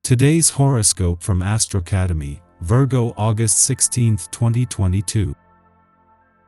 Today's horoscope from Astrocademy, Virgo August 16, 2022.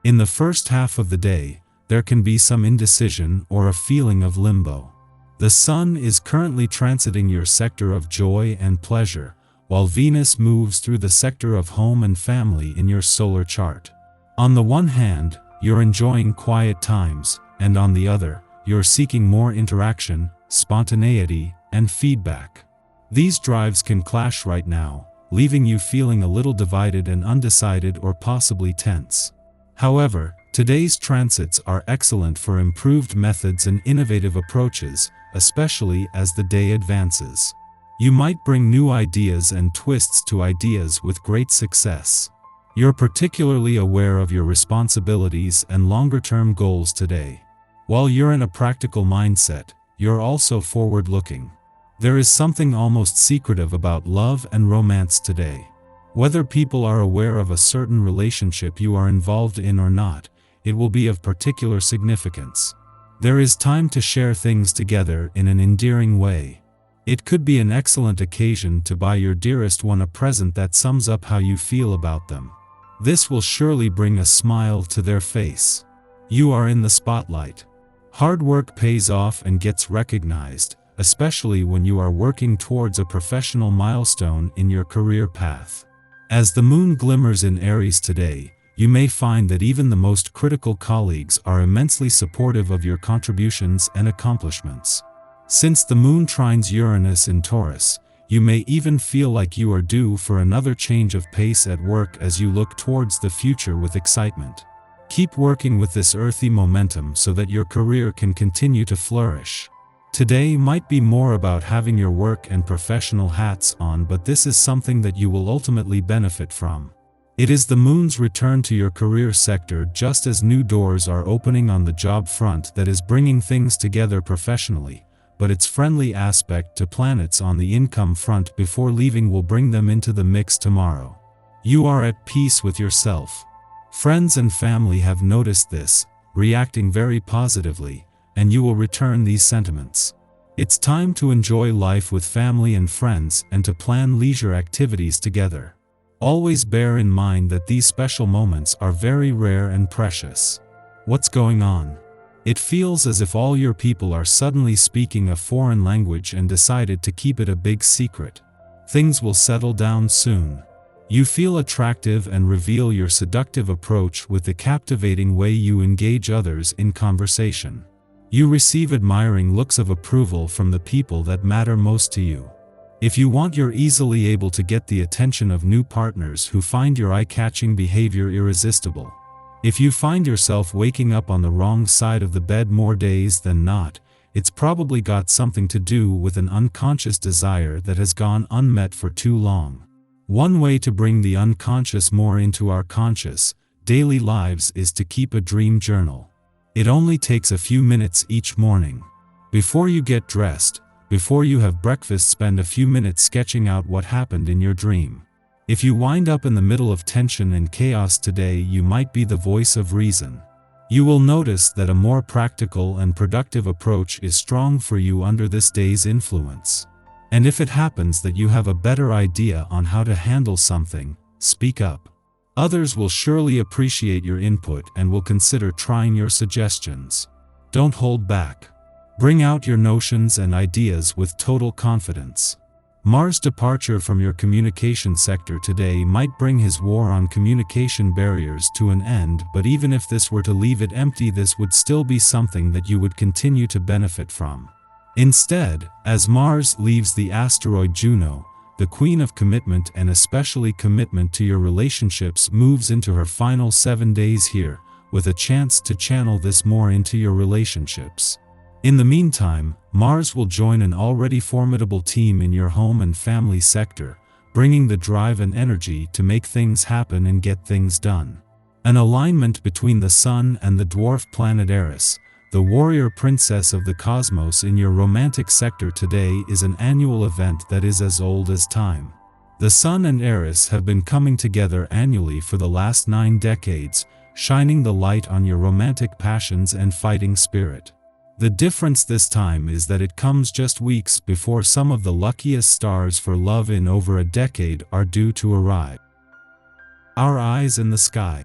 In the first half of the day, there can be some indecision or a feeling of limbo. The Sun is currently transiting your sector of joy and pleasure, while Venus moves through the sector of home and family in your solar chart. On the one hand, you're enjoying quiet times, and on the other, you're seeking more interaction, spontaneity, and feedback. These drives can clash right now, leaving you feeling a little divided and undecided or possibly tense. However, today's transits are excellent for improved methods and innovative approaches, especially as the day advances. You might bring new ideas and twists to ideas with great success. You're particularly aware of your responsibilities and longer-term goals today. While you're in a practical mindset, you're also forward-looking. There is something almost secretive about love and romance today. Whether people are aware of a certain relationship you are involved in or not, it will be of particular significance. There is time to share things together in an endearing way. It could be an excellent occasion to buy your dearest one a present that sums up how you feel about them. This will surely bring a smile to their face. You are in the spotlight. Hard work pays off and gets recognized, especially when you are working towards a professional milestone in your career path. As the moon glimmers in Aries today, you may find that even the most critical colleagues are immensely supportive of your contributions and accomplishments. Since the moon trines Uranus in Taurus, you may even feel like you are due for another change of pace at work as you look towards the future with excitement. Keep working with this earthy momentum so that your career can continue to flourish. Today might be more about having your work and professional hats on, but this is something that you will ultimately benefit from. It is the moon's return to your career sector just as new doors are opening on the job front that is bringing things together professionally, but its friendly aspect to planets on the income front before leaving will bring them into the mix tomorrow. You are at peace with yourself. Friends and family have noticed this, reacting very positively, and you will return these sentiments. It's time to enjoy life with family and friends and to plan leisure activities together. Always bear in mind that these special moments are very rare and precious. What's going on? It feels as if all your people are suddenly speaking a foreign language and decided to keep it a big secret. Things will settle down soon. You feel attractive and reveal your seductive approach with the captivating way you engage others in conversation. You receive admiring looks of approval from the people that matter most to you. If you want, you're easily able to get the attention of new partners who find your eye-catching behavior irresistible. If you find yourself waking up on the wrong side of the bed more days than not, it's probably got something to do with an unconscious desire that has gone unmet for too long. One way to bring the unconscious more into our conscious, daily lives is to keep a dream journal. It only takes a few minutes each morning. Before you get dressed, before you have breakfast, spend a few minutes sketching out what happened in your dream. If you wind up in the middle of tension and chaos today, you might be the voice of reason. You will notice that a more practical and productive approach is strong for you under this day's influence. And if it happens that you have a better idea on how to handle something, speak up. Others will surely appreciate your input and will consider trying your suggestions. Don't hold back. Bring out your notions and ideas with total confidence. Mars' departure from your communication sector today might bring his war on communication barriers to an end, but even if this were to leave it empty, this would still be something that you would continue to benefit from. Instead, as Mars leaves the asteroid Juno, the queen of commitment and especially commitment to your relationships moves into her final 7 days here, with a chance to channel this more into your relationships. In the meantime, Mars will join an already formidable team in your home and family sector, bringing the drive and energy to make things happen and get things done. An alignment between the Sun and the dwarf planet Eris, the warrior princess of the cosmos in your romantic sector today, is an annual event that is as old as time. The Sun and Eris have been coming together annually for the last 9 decades, shining the light on your romantic passions and fighting spirit. The difference this time is that it comes just weeks before some of the luckiest stars for love in over a decade are due to arrive. Our eyes in the sky.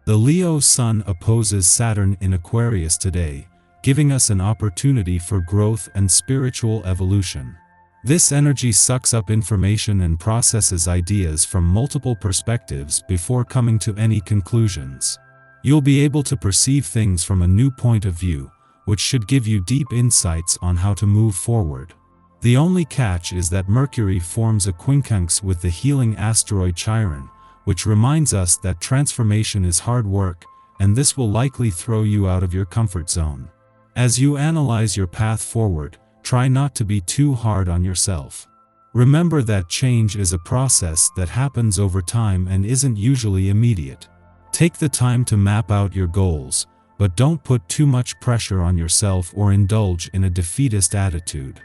The Leo Sun opposes Saturn in Aquarius today, giving us an opportunity for growth and spiritual evolution. This energy sucks up information and processes ideas from multiple perspectives before coming to any conclusions. You'll be able to perceive things from a new point of view, which should give you deep insights on how to move forward. The only catch is that Mercury forms a quincunx with the healing asteroid Chiron, which reminds us that transformation is hard work, and this will likely throw you out of your comfort zone. As you analyze your path forward, try not to be too hard on yourself. Remember that change is a process that happens over time and isn't usually immediate. Take the time to map out your goals, but don't put too much pressure on yourself or indulge in a defeatist attitude.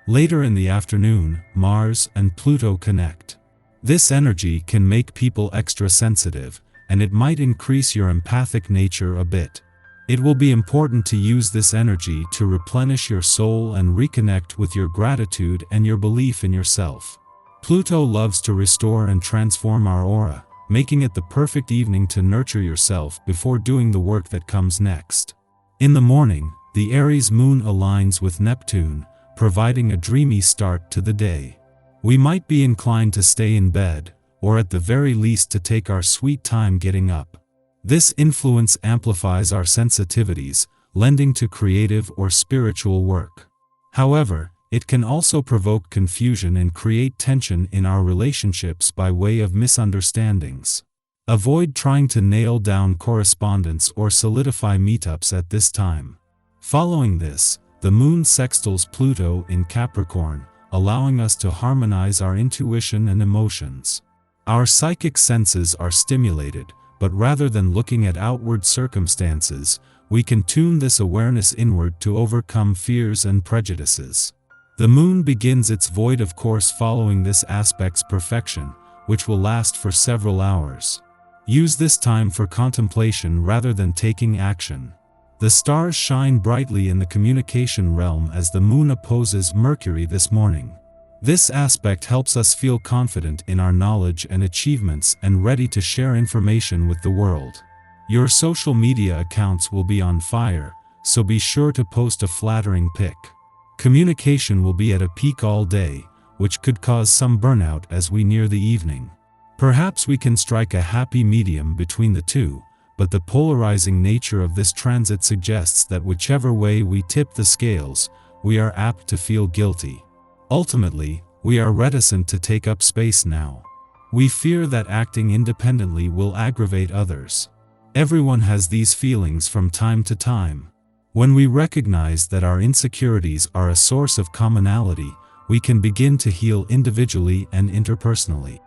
Later in the afternoon, Mars and Pluto connect. This energy can make people extra sensitive, and it might increase your empathic nature a bit. It will be important to use this energy to replenish your soul and reconnect with your gratitude and your belief in yourself. Pluto loves to restore and transform our aura, making it the perfect evening to nurture yourself before doing the work that comes next. In the morning, the Aries moon aligns with Neptune, providing a dreamy start to the day. We might be inclined to stay in bed, or at the very least to take our sweet time getting up. This influence amplifies our sensitivities, lending to creative or spiritual work. However, it can also provoke confusion and create tension in our relationships by way of misunderstandings. Avoid trying to nail down correspondence or solidify meetups at this time. Following this, the moon sextiles Pluto in Capricorn, allowing us to harmonize our intuition and emotions. Our psychic senses are stimulated, but rather than looking at outward circumstances, we can tune this awareness inward to overcome fears and prejudices. The moon begins its void of course following this aspect's perfection, which will last for several hours. Use this time for contemplation rather than taking action. The stars shine brightly in the communication realm as the moon opposes Mercury this morning. This aspect helps us feel confident in our knowledge and achievements and ready to share information with the world. Your social media accounts will be on fire, so be sure to post a flattering pic. Communication will be at a peak all day, which could cause some burnout as we near the evening. Perhaps we can strike a happy medium between the two, but the polarizing nature of this transit suggests that whichever way we tip the scales, we are apt to feel guilty. Ultimately, we are reticent to take up space now. We fear that acting independently will aggravate others. Everyone has these feelings from time to time. When we recognize that our insecurities are a source of commonality, we can begin to heal individually and interpersonally.